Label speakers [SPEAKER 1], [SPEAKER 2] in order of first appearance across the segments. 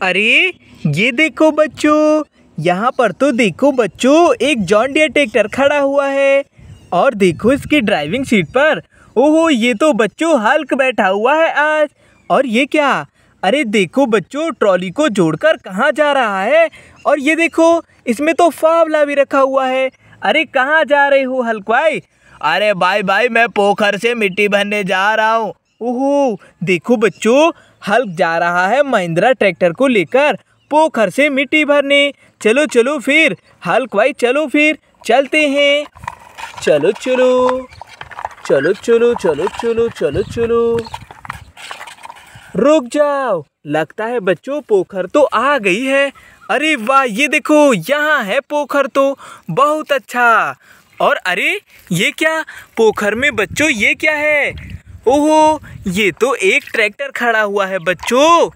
[SPEAKER 1] अरे ये देखो बच्चों, यहाँ पर तो देखो बच्चों एक जॉन डियर ट्रैक्टर खड़ा हुआ है और देखो इसकी ड्राइविंग सीट पर ओहो ये तो बच्चों हल्क बैठा हुआ है आज। और ये क्या, अरे देखो बच्चों ट्रॉली को जोड़कर कहाँ जा रहा है। और ये देखो इसमें तो फावला भी रखा हुआ है। अरे कहाँ जा रहे हो हल्क भाई?
[SPEAKER 2] अरे भाई मैं पोखर से मिट्टी भरने जा रहा हूँ।
[SPEAKER 1] ओहो देखो बच्चों हल्क जा रहा है महिंद्रा ट्रैक्टर को लेकर पोखर से मिट्टी भरने। चलो चलो फिर हल्क भाई, चलो फिर चलते हैं। चलो चलो चलो चलो चलो चलो चलो चलो। रुक जाओ, लगता है बच्चों पोखर तो आ गई है। अरे वाह ये देखो यहाँ है पोखर तो बहुत अच्छा। और अरे ये क्या पोखर में बच्चों, ये क्या है? ओहो ये तो एक ट्रैक्टर खड़ा हुआ है बच्चों।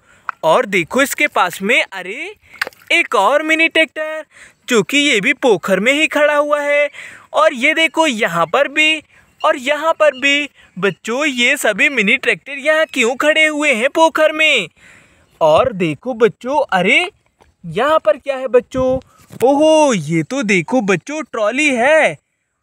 [SPEAKER 1] और देखो इसके पास में अरे एक और मिनी ट्रैक्टर जो कि ये भी पोखर में ही खड़ा हुआ है। और ये देखो यहाँ पर भी और यहाँ पर भी बच्चों, ये सभी मिनी ट्रैक्टर यहाँ क्यों खड़े हुए हैं पोखर में? और देखो बच्चों अरे यहाँ पर क्या है बच्चों? ओहो ये तो देखो बच्चों ट्रॉली है।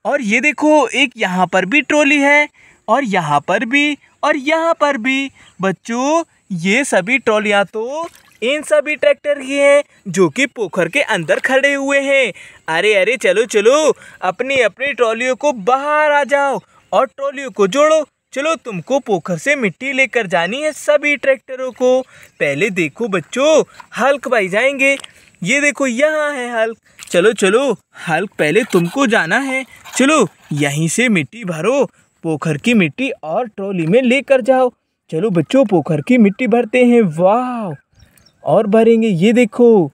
[SPEAKER 1] और ये देखो एक यहाँ पर भी ट्रॉली है और यहाँ पर भी और यहाँ पर भी। बच्चों ये सभी ट्रॉलियाँ तो इन सभी ट्रैक्टर की हैं जो कि पोखर के अंदर खड़े हुए हैं। अरे अरे चलो चलो अपनी अपनी ट्रॉलियों को बाहर आ जाओ और ट्रॉलियों को जोड़ो। चलो तुमको पोखर से मिट्टी लेकर जानी है सभी ट्रैक्टरों को। पहले देखो बच्चों हल्क भाई जाएंगे। ये देखो यहाँ है हल्क। चलो चलो हल्क पहले तुमको जाना है। चलो यहीं से मिट्टी भरो, पोखर की मिट्टी और ट्रॉली में लेकर जाओ। चलो बच्चों पोखर की मिट्टी भरते हैं। वाह और भरेंगे, ये देखो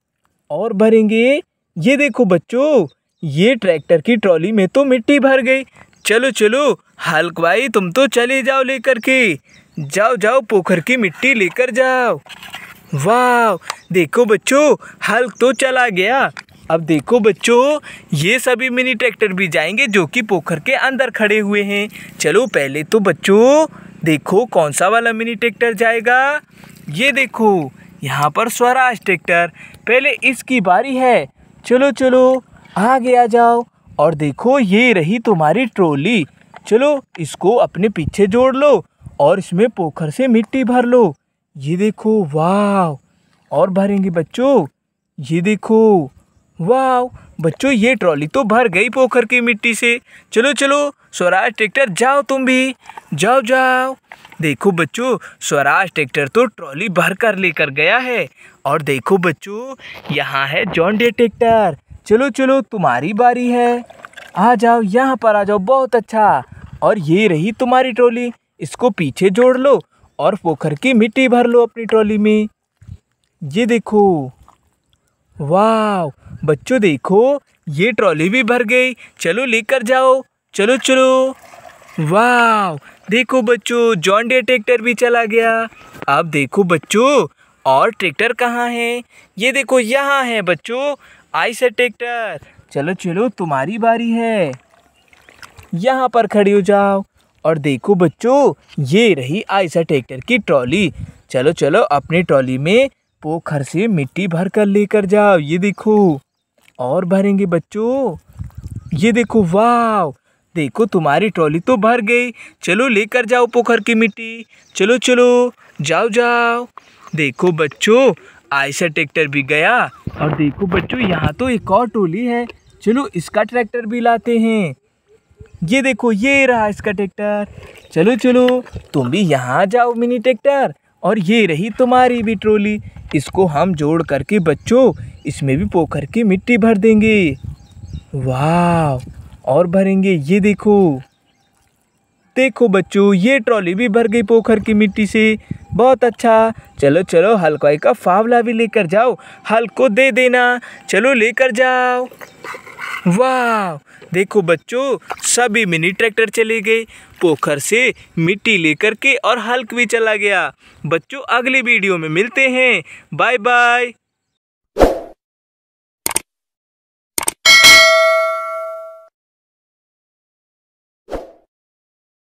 [SPEAKER 1] और भरेंगे। ये देखो बच्चों ये ट्रैक्टर की ट्रॉली में तो मिट्टी भर गई। चलो चलो हल्क भाई तुम तो चले जाओ लेकर के। जाओ जाओ पोखर की मिट्टी लेकर जाओ। वाह देखो बच्चों हल्क तो चला गया। अब देखो बच्चों ये सभी मिनी ट्रैक्टर भी जाएंगे जो कि पोखर के अंदर खड़े हुए हैं। चलो पहले तो बच्चों देखो कौन सा वाला मिनी ट्रैक्टर जाएगा। ये देखो यहाँ पर स्वराज ट्रैक्टर, पहले इसकी बारी है। चलो चलो आगे आ जाओ। और देखो ये रही तुम्हारी ट्रॉली। चलो इसको अपने पीछे जोड़ लो और इसमें पोखर से मिट्टी भर लो। ये देखो वाह और भरेंगे बच्चों। ये देखो वाह बच्चों ये ट्रॉली तो भर गई पोखर की मिट्टी से। चलो चलो स्वराज ट्रैक्टर जाओ, तुम भी जाओ जाओ। देखो बच्चों स्वराज ट्रैक्टर तो ट्रॉली भर कर लेकर गया है। और देखो बच्चों यहाँ है जॉन डियर ट्रैक्टर। चलो चलो तुम्हारी बारी है, आ जाओ यहाँ पर आ जाओ। बहुत अच्छा। और ये रही तुम्हारी ट्रॉली, इसको पीछे जोड़ लो और पोखर की मिट्टी भर लो अपनी ट्रॉली में। ये देखो वाह बच्चों देखो ये ट्रॉली भी भर गई। चलो लेकर जाओ। चलो चलो वाह देखो बच्चों जॉन डियर ट्रैक्टर भी चला गया। अब देखो बच्चों और ट्रैक्टर कहाँ है? ये देखो यहाँ है बच्चों आइसर ट्रैक्टर। चलो चलो तुम्हारी बारी है, यहाँ पर खड़ी हो जाओ। और देखो बच्चों ये रही आइसर ट्रैक्टर की ट्रॉली। चलो चलो अपनी ट्रॉली में पोखर से मिट्टी भर कर लेकर जाओ। ये देखो और भरेंगे बच्चों। ये देखो वाह देखो तुम्हारी ट्रॉली तो भर गई। चलो लेकर जाओ पोखर की मिट्टी। चलो चलो जाओ जाओ। देखो बच्चों आइसर ट्रैक्टर भी गया। और देखो बच्चों यहाँ तो एक और ट्रॉली है। चलो इसका ट्रैक्टर भी लाते हैं। ये देखो ये रहा इसका ट्रैक्टर। चलो चलो तुम भी यहाँ जाओ मिनी ट्रैक्टर। और ये रही तुम्हारी भी ट्रॉली, इसको हम जोड़ करके बच्चों इसमें भी पोखर की मिट्टी भर देंगे। वाह और भरेंगे। ये देखो देखो बच्चों ये ट्रॉली भी भर गई पोखर की मिट्टी से। बहुत अच्छा। चलो चलो हल्क भाई का फावला भी लेकर जाओ, हल्क को दे देना। चलो लेकर जाओ। वाह देखो बच्चों सभी मिनी ट्रैक्टर चले गए पोखर से मिट्टी लेकर के और हल्क भी चला गया। बच्चों अगली वीडियो में मिलते हैं। Bye bye.